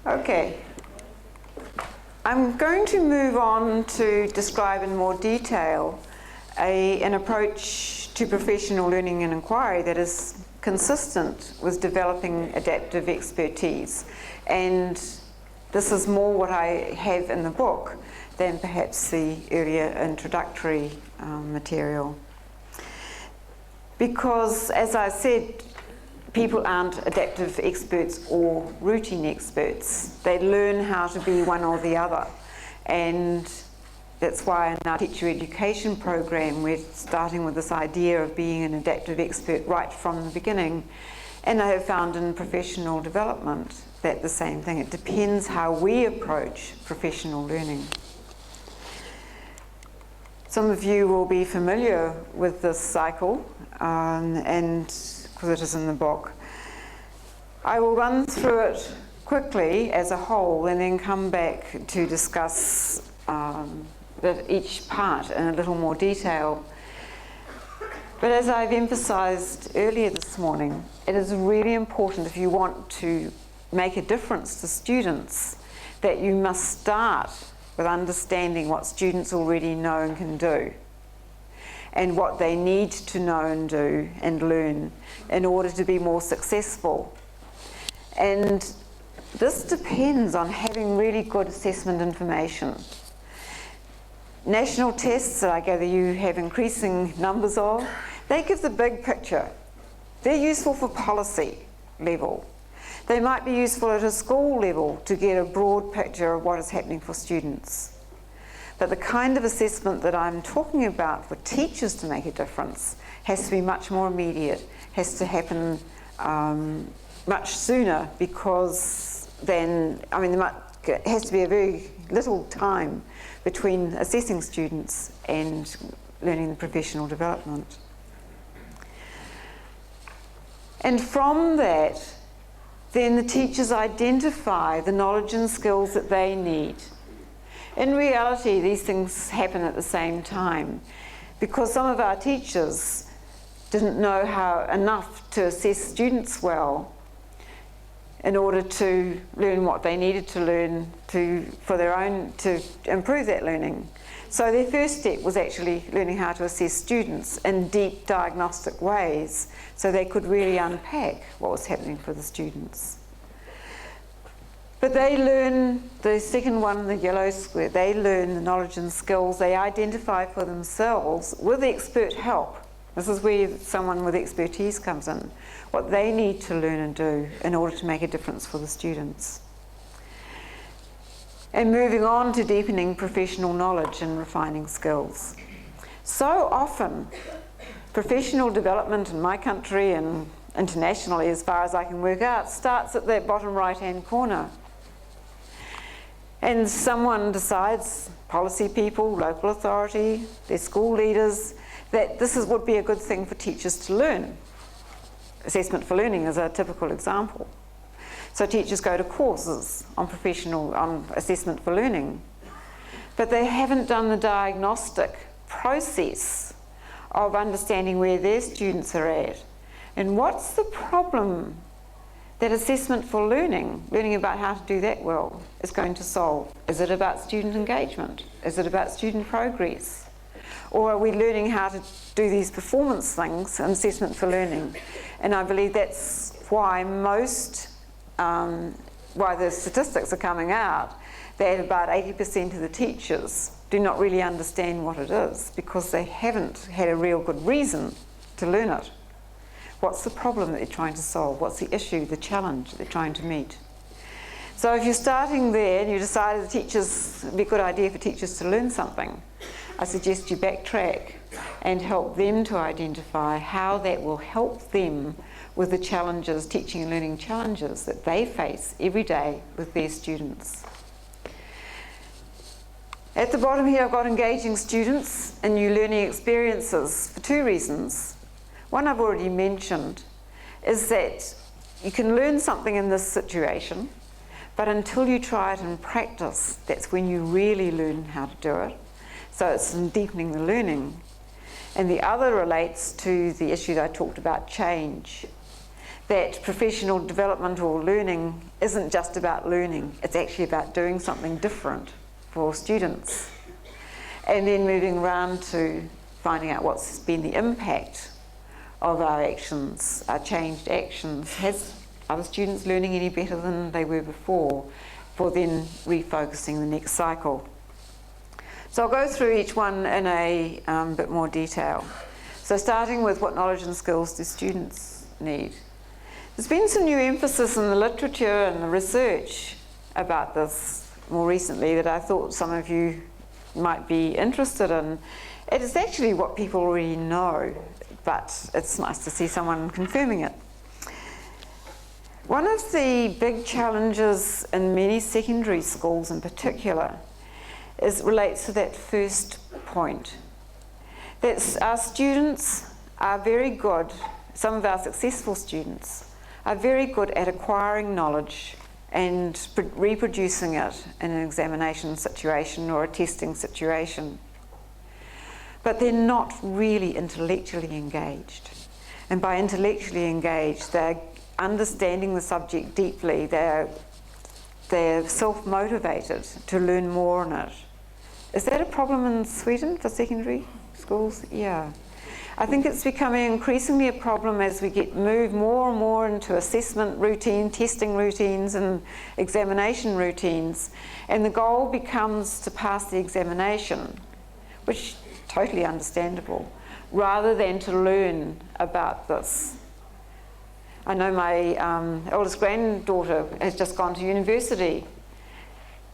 Okay. I'm going to move on to describe in more detail an approach to professional learning and inquiry that is consistent with developing adaptive expertise. And this is more what I have in the book than perhaps the earlier introductory material. Because, as I said, people aren't adaptive experts or routine experts. They learn how to be one or the other. And that's why in our teacher education program we're starting with this idea of being an adaptive expert right from the beginning. And I have found in professional development that the same thing. It depends how we approach professional learning. Some of you will be familiar with this cycle, and because it is in the book. I will run through it quickly as a whole and then come back to discuss each part in a little more detail. But as I've emphasised earlier this morning, it is really important if you want to make a difference to students that you must start with understanding what students already know and can do, and what they need to know and do and learn in order to be more successful. And this depends on having really good assessment information. National tests that I gather you have increasing numbers of, they give the big picture. They're useful for policy level. They might be useful at a school level to get a broad picture of what is happening for students. But the kind of assessment that I'm talking about for teachers to make a difference has to be much more immediate, has to happen much sooner, because then, there has to be a very little time between assessing students and learning the professional development. And from that, then the teachers identify the knowledge and skills that they need. In reality, these things happen at the same time, because some of our teachers didn't know enough to assess students well in order to learn what they needed to learn to improve that learning. So their first step was actually learning how to assess students in deep diagnostic ways, so they could really unpack what was happening for the students. But they learn, the second one, the yellow square, they learn the knowledge and skills they identify for themselves with expert help. This is where someone with expertise comes in, what they need to learn and do in order to make a difference for the students. And moving on to deepening professional knowledge and refining skills. So often, professional development in my country and internationally, as far as I can work out, starts at that bottom right-hand corner. And someone decides, policy people, local authority, their school leaders, that this would be a good thing for teachers to learn. Assessment for learning is a typical example. So teachers go to courses on assessment for learning, but they haven't done the diagnostic process of understanding where their students are at. And what's the problem that assessment for learning about how to do that well, is going to solve? Is it about student engagement? Is it about student progress? Or are we learning how to do these performance things in assessment for learning? And I believe that's why why the statistics are coming out, that about 80% of the teachers do not really understand what it is, because they haven't had a real good reason to learn it. What's the problem that they're trying to solve? What's the issue, the challenge that they're trying to meet? So if you're starting there and you decided it'd be a good idea for teachers to learn something, I suggest you backtrack and help them to identify how that will help them with the challenges, teaching and learning challenges that they face every day with their students. At the bottom here, I've got engaging students in new learning experiences for two reasons. One I've already mentioned is that you can learn something in this situation, but until you try it in practice, that's when you really learn how to do it. So it's in deepening the learning. And the other relates to the issue that I talked about, change. that professional development or learning isn't just about learning, it's actually about doing something different for students. And then moving around to finding out what's been the impact of our actions, our changed actions. Are the students learning any better than they were before? For then refocusing the next cycle. So I'll go through each one in a bit more detail. So starting with what knowledge and skills do students need? There's been some new emphasis in the literature and the research about this more recently that I thought some of you might be interested in. It is actually what people already know, but it's nice to see someone confirming it. One of the big challenges in many secondary schools in particular relates to that first point. That our students are very good, some of our successful students are very good at acquiring knowledge and reproducing it in an examination situation or a testing situation. But they're not really intellectually engaged. And by intellectually engaged, they're understanding the subject deeply, they're self-motivated to learn more on it. Is that a problem in Sweden for secondary schools? Yeah. I think it's becoming increasingly a problem as we move more and more into assessment routine, testing routines and examination routines, and the goal becomes to pass the examination, which is totally understandable, rather than to learn about this. I know my oldest granddaughter has just gone to university.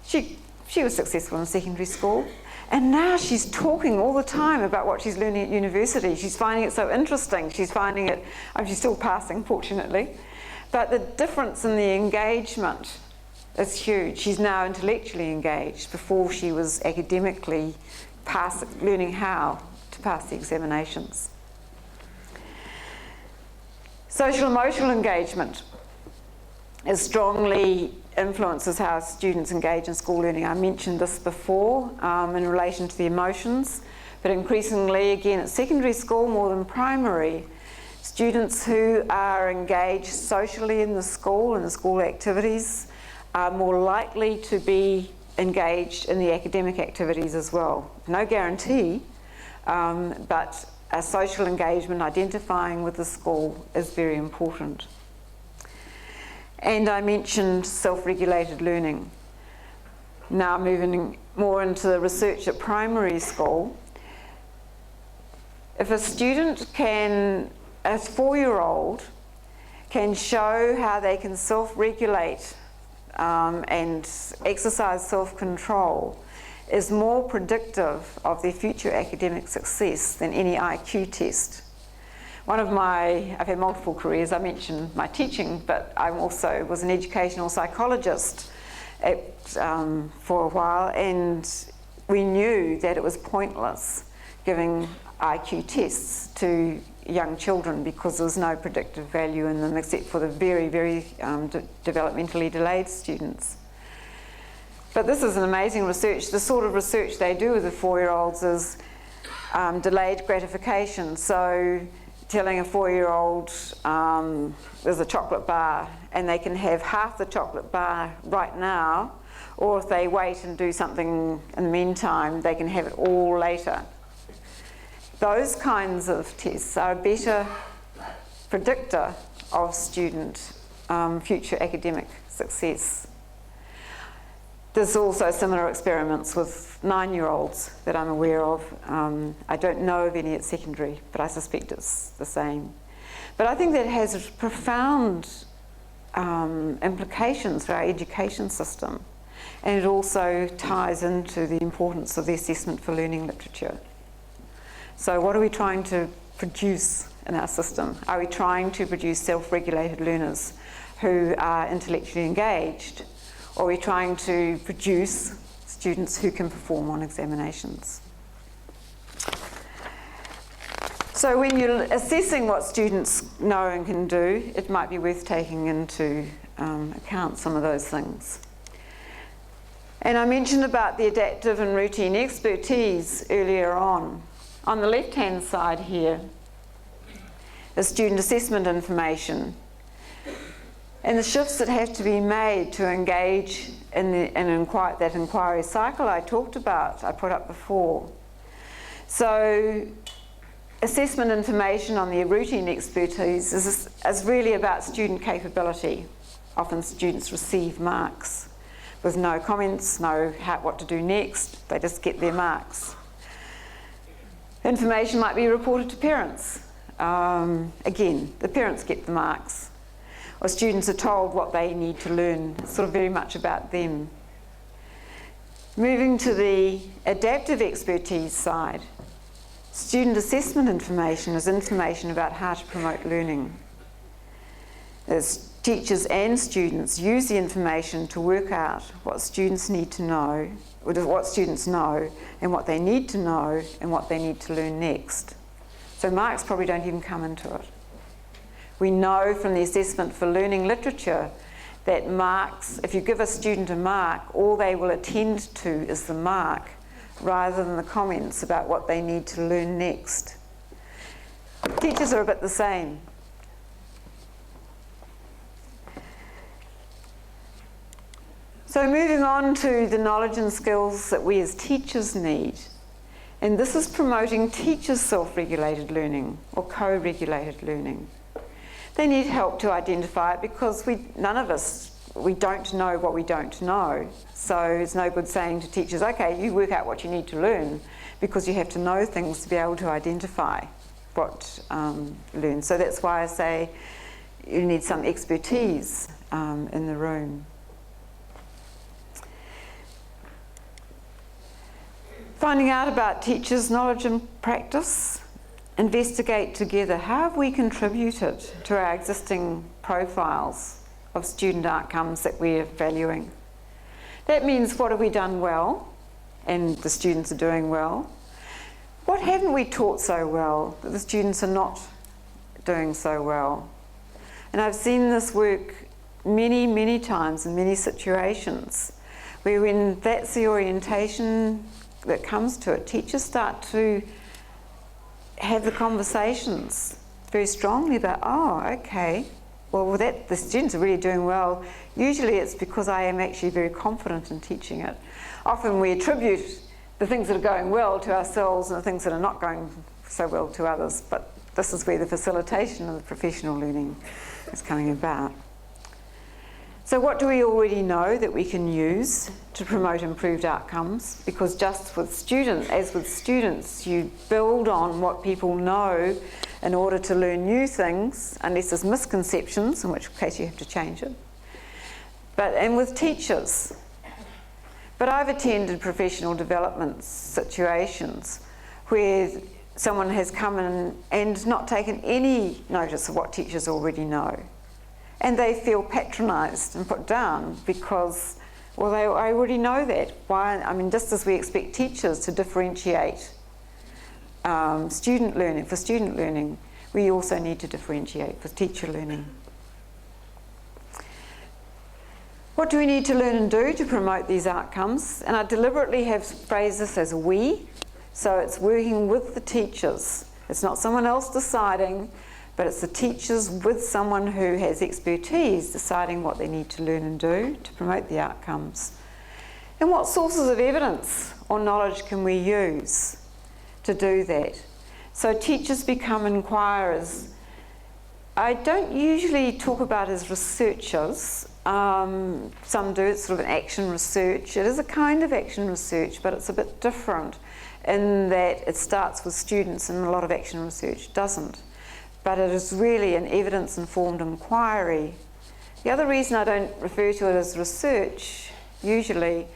She was successful in secondary school, and now she's talking all the time about what she's learning at university. She's finding it so interesting. She's finding it, she's still passing, fortunately, but the difference in the engagement is huge. She's now intellectually engaged. Before she was academically learning how to pass the examinations. Social emotional engagement strongly influences how students engage in school learning. I mentioned this before in relation to the emotions, but increasingly, again, at secondary school more than primary, students who are engaged socially in the school activities, are more likely to be engaged in the academic activities as well. No guarantee, but a social engagement, identifying with the school, is very important. And I mentioned self-regulated learning. Now moving more into the research at primary school, if a student can, a 4-year-old, can show how they can self-regulate and exercise self-control, is more predictive of their future academic success than any IQ test. I've had multiple careers. I mentioned my teaching, but I also was an educational psychologist for a while, and we knew that it was pointless giving IQ tests to young children because there was no predictive value in them except for the very, very developmentally delayed students. But this is an amazing research. The sort of research they do with the 4-year-olds is delayed gratification. So telling a 4-year-old there's a chocolate bar and they can have half the chocolate bar right now, or if they wait and do something in the meantime, they can have it all later. Those kinds of tests are a better predictor of student future academic success. There's also similar experiments with 9-year-olds that I'm aware of. I don't know of any at secondary, but I suspect it's the same. But I think that has profound implications for our education system, and it also ties into the importance of the assessment for learning literature. So what are we trying to produce in our system? Are we trying to produce self-regulated learners who are intellectually engaged? Or are we trying to produce students who can perform on examinations? So when you're assessing what students know and can do, it might be worth taking into account some of those things. And I mentioned about the adaptive and routine expertise earlier on. On the left-hand side here is student assessment information. And the shifts that have to be made to engage in that inquiry cycle I talked about, I put up before. So assessment information on their routine expertise is really about student capability. Often students receive marks with no comments, no what to do next, they just get their marks. Information might be reported to parents. Again, the parents get the marks. Or students are told what they need to learn. It's sort of very much about them. Moving to the adaptive expertise side, student assessment information is information about how to promote learning. As teachers and students use the information to work out what students need to know, or what students know, and what they need to know, and what they need to learn next. So marks probably don't even come into it. We know from the assessment for learning literature that marks, if you give a student a mark, all they will attend to is the mark rather than the comments about what they need to learn next. Teachers are a bit the same. So moving on to the knowledge and skills that we as teachers need. And this is promoting teachers' self-regulated learning or co-regulated learning. They need help to identify it because none of us don't know what we don't know. So it's no good saying to teachers, okay, you work out what you need to learn, because you have to know things to be able to identify what learn. So that's why I say you need some expertise in the room. Finding out about teachers' knowledge and practice. Investigate together, how have we contributed to our existing profiles of student outcomes that we're valuing? That means, what have we done well and the students are doing well? What haven't we taught so well that the students are not doing so well? And I've seen this work many, many times in many situations where, when that's the orientation that comes to it, teachers start to have the conversations very strongly about, oh, okay, well, the students are really doing well. Usually it's because I am actually very confident in teaching it. Often we attribute the things that are going well to ourselves and the things that are not going so well to others, but this is where the facilitation of the professional learning is coming about. So what do we already know that we can use to promote improved outcomes? Because just with students, you build on what people know in order to learn new things, unless there's misconceptions, in which case you have to change it. And with teachers. But I've attended professional development situations where someone has come in and not taken any notice of what teachers already know. And they feel patronised and put down because, well, I already know that. Why? I mean, just as we expect teachers to differentiate student learning, we also need to differentiate for teacher learning. What do we need to learn and do to promote these outcomes? And I deliberately have phrased this as we, so it's working with the teachers. It's not someone else deciding, but it's the teachers with someone who has expertise deciding what they need to learn and do to promote the outcomes. And what sources of evidence or knowledge can we use to do that? So teachers become inquirers. I don't usually talk about as researchers. Some do, it's sort of an action research. It is a kind of action research, but it's a bit different in that it starts with students and a lot of action research doesn't. But it is really an evidence-informed inquiry. The other reason I don't refer to it as research, usually,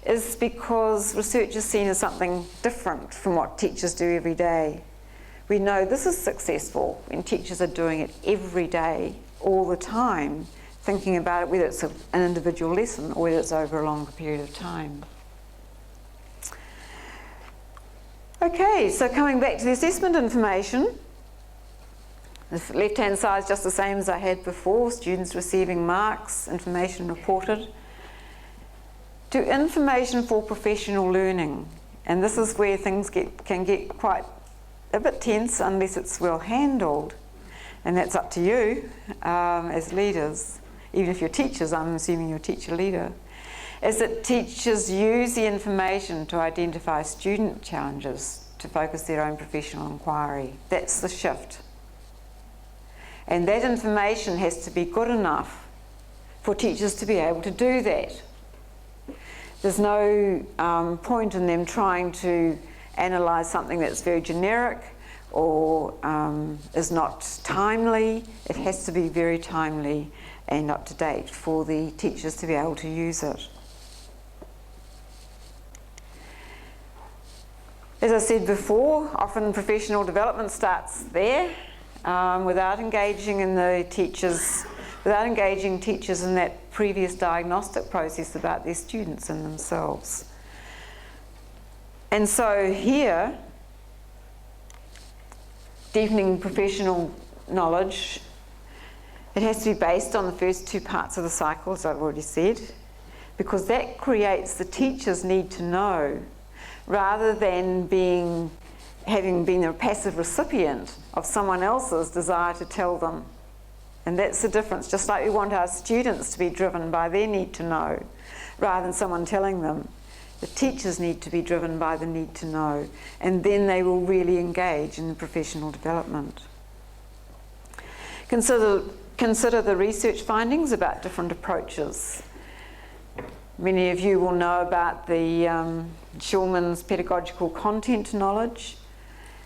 is because research is seen as something different from what teachers do every day. We know this is successful when teachers are doing it every day, all the time, thinking about it, whether it's an individual lesson or whether it's over a longer period of time. Okay, so coming back to the assessment information, the left-hand side is just the same as I had before, students receiving marks, information reported. To information for professional learning, and this is where things can get quite a bit tense unless it's well handled, and that's up to you as leaders. even if you're teachers, I'm assuming you're teacher leader, is that teachers use the information to identify student challenges to focus their own professional inquiry. That's the shift. And that information has to be good enough for teachers to be able to do that. There's no point in them trying to analyse something that's very generic or is not timely. It has to be very timely and up to date for the teachers to be able to use it. As I said before, often professional development starts there without engaging teachers in that previous diagnostic process about their students and themselves. And so here, deepening professional knowledge, it has to be based on the first two parts of the cycle, as I've already said, because that creates the teacher's need to know, rather than having been a passive recipient of someone else's desire to tell them. And that's the difference. Just like we want our students to be driven by their need to know, rather than someone telling them, the teachers need to be driven by the need to know, and then they will really engage in professional development. Consider the research findings about different approaches. Many of you will know about the Schulman's pedagogical content knowledge.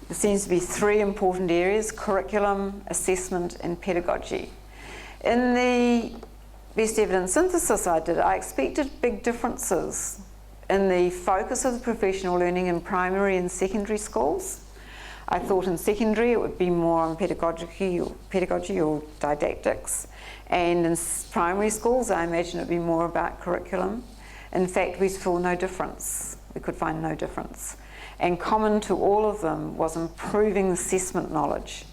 There seems to be three important areas: curriculum, assessment, and pedagogy. In the best evidence synthesis I did, I expected big differences in the focus of the professional learning in primary and secondary schools. I thought in secondary it would be more on pedagogy or didactics, and in primary schools I imagine it would be more about curriculum. In fact, we saw no difference. We could find no difference. And common to all of them was improving assessment knowledge.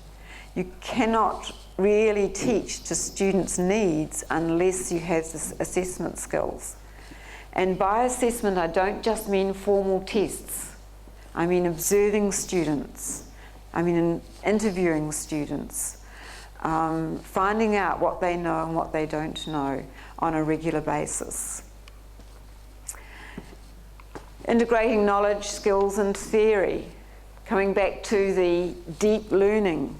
You cannot really teach to students' needs unless you have this assessment skills. And by assessment, I don't just mean formal tests. I mean observing students. I mean interviewing students, finding out what they know and what they don't know on a regular basis. Integrating knowledge, skills and theory, coming back to the deep learning.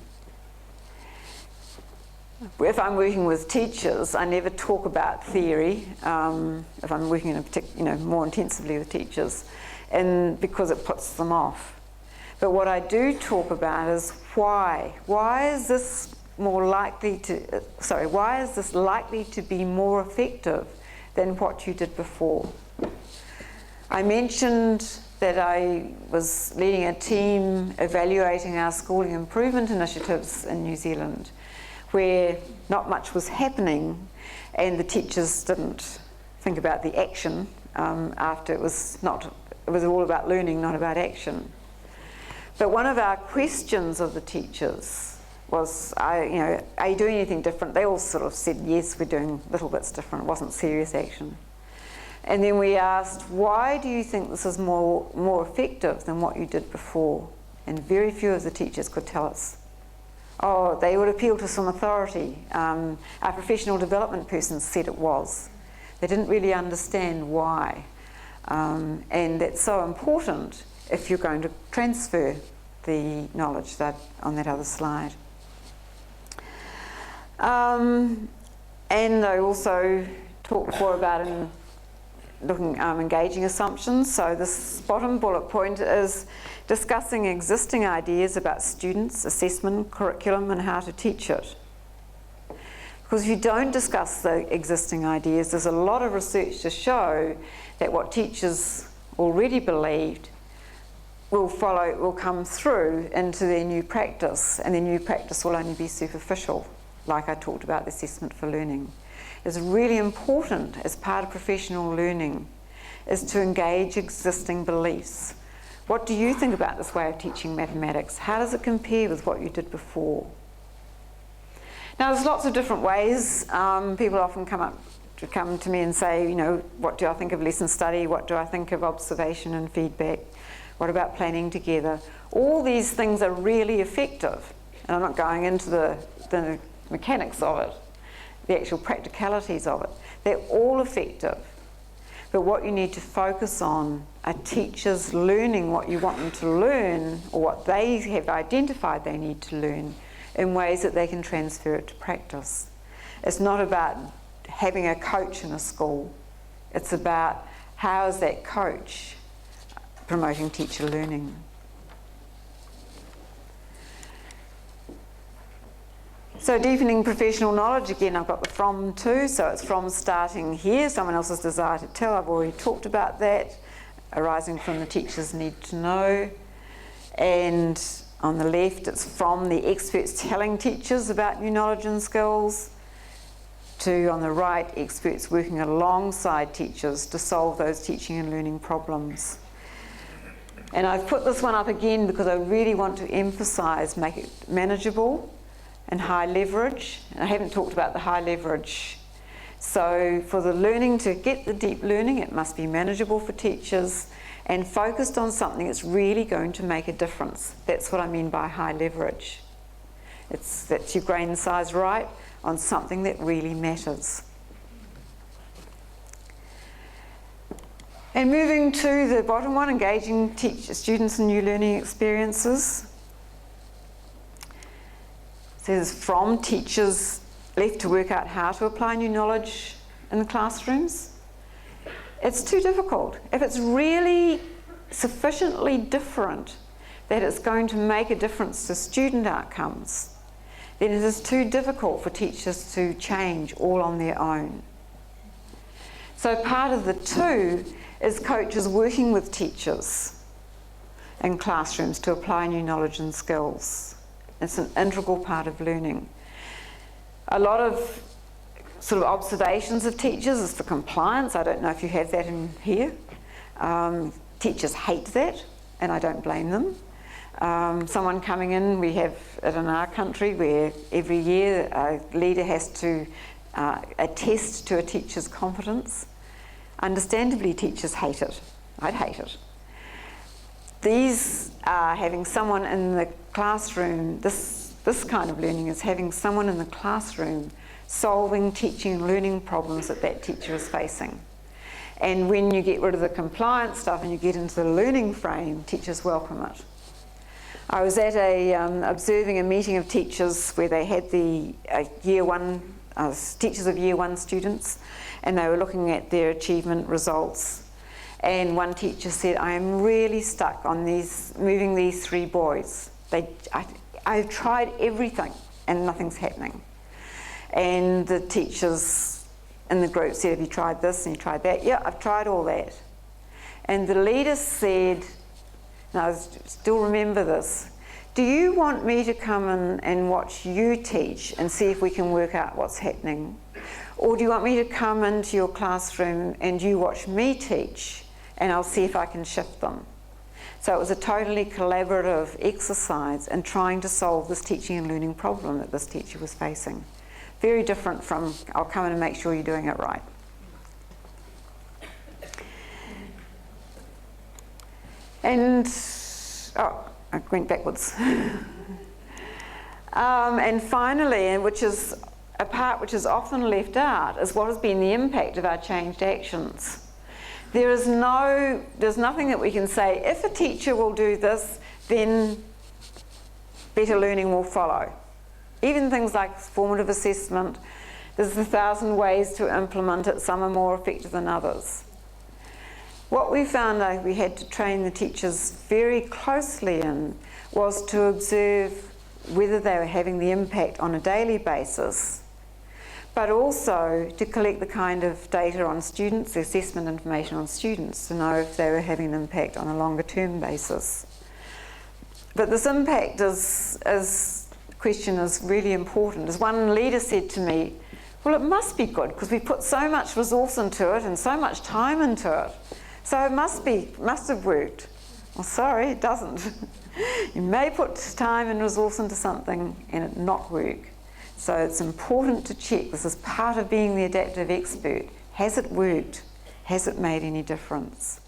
If I'm working with teachers, I never talk about theory, if I'm working in more intensively with teachers, and because it puts them off. But what I do talk about is why. Why is this likely to be more effective than what you did before? I mentioned that I was leading a team evaluating our schooling improvement initiatives in New Zealand, where not much was happening and the teachers didn't think about the action after it was all about learning, not about action. But one of our questions of the teachers was, are you doing anything different? They all sort of said, yes, we're doing little bits different. It wasn't serious action. And then we asked, why do you think this is more effective than what you did before? And very few of the teachers could tell us. Oh, they would appeal to some authority. Our professional development person said it was. They didn't really understand why. And that's so important if you're going to transfer the knowledge that on that other slide. And I also talked more about engaging assumptions. So this bottom bullet point is discussing existing ideas about students, assessment, curriculum, and how to teach it. Because if you don't discuss the existing ideas, there's a lot of research to show that what teachers already believed will come through into their new practice, and their new practice will only be superficial, like I talked about the assessment for learning. It's really important as part of professional learning is to engage existing beliefs. What do you think about this way of teaching mathematics? How does it compare with what you did before? Now, there's lots of different ways. People often come to me and say, what do I think of lesson study? What do I think of observation and feedback? What about planning together? All these things are really effective. And I'm not going into the mechanics of it. the actual practicalities of it. They're all effective. But what you need to focus on are teachers learning what you want them to learn, or what they have identified they need to learn, in ways that they can transfer it to practice. It's not about having a coach in a school. It's about how is that coach promoting teacher learning. So deepening professional knowledge, again I've got the from to, so it's from starting here, someone else's desire to tell, I've already talked about that, arising from the teacher's need to know. And on the left it's from the experts telling teachers about new knowledge and skills, to on the right, experts working alongside teachers to solve those teaching and learning problems. And I've put this one up again because I really want to emphasise, make it manageable and high leverage. And I haven't talked about the high leverage. So for the learning, to get the deep learning, it must be manageable for teachers and focused on something that's really going to make a difference. That's what I mean by high leverage. That's your grain size right on something that really matters. And moving to the bottom one, engaging students in new learning experiences. It says from teachers left to work out how to apply new knowledge in the classrooms. It's too difficult. If it's really sufficiently different that it's going to make a difference to student outcomes, then it is too difficult for teachers to change all on their own. So part of the two is coaches working with teachers in classrooms to apply new knowledge and skills. It's an integral part of learning. A lot of sort of observations of teachers is for compliance. I don't know if you have that in here. Teachers hate that, and I don't blame them. Someone coming in, we have it in our country where every year a leader has to attest to a teacher's competence. Understandably, teachers hate it. I'd hate it. These are having someone in the classroom, this kind of learning is having someone in the classroom solving teaching and learning problems that that teacher is facing. And when you get rid of the compliance stuff and you get into the learning frame, teachers welcome it. I was at observing a meeting of teachers where they had the year one, teachers of year one students, and they were looking at their achievement results. And one teacher said, I am really stuck on moving these three boys. I've tried everything and nothing's happening. And the teachers in the group said, have you tried this and you tried that? Yeah, I've tried all that. And the leader said, and I still remember this, do you want me to come in and watch you teach and see if we can work out what's happening? Or do you want me to come into your classroom and you watch me teach and I'll see if I can shift them? So it was a totally collaborative exercise in trying to solve this teaching and learning problem that this teacher was facing. Very different from, I'll come in and make sure you're doing it right. And, I went backwards. And finally, and which is a part which is often left out, is what has been the impact of our changed actions. There's nothing that we can say, if a teacher will do this, then better learning will follow. Even things like formative assessment, there's 1,000 ways to implement it, some are more effective than others. What we found we had to train the teachers very closely in was to observe whether they were having the impact on a daily basis, but also to collect the kind of data on students, the assessment information on students, to know if they were having an impact on a longer term basis. But this impact question is really important. As one leader said to me, well, it must be good because we put so much resource into it and so much time into it. So it must have worked. Well, sorry, it doesn't. You may put time and resource into something and it not work. So it's important to check. This is part of being the adaptive expert. Has it worked? Has it made any difference?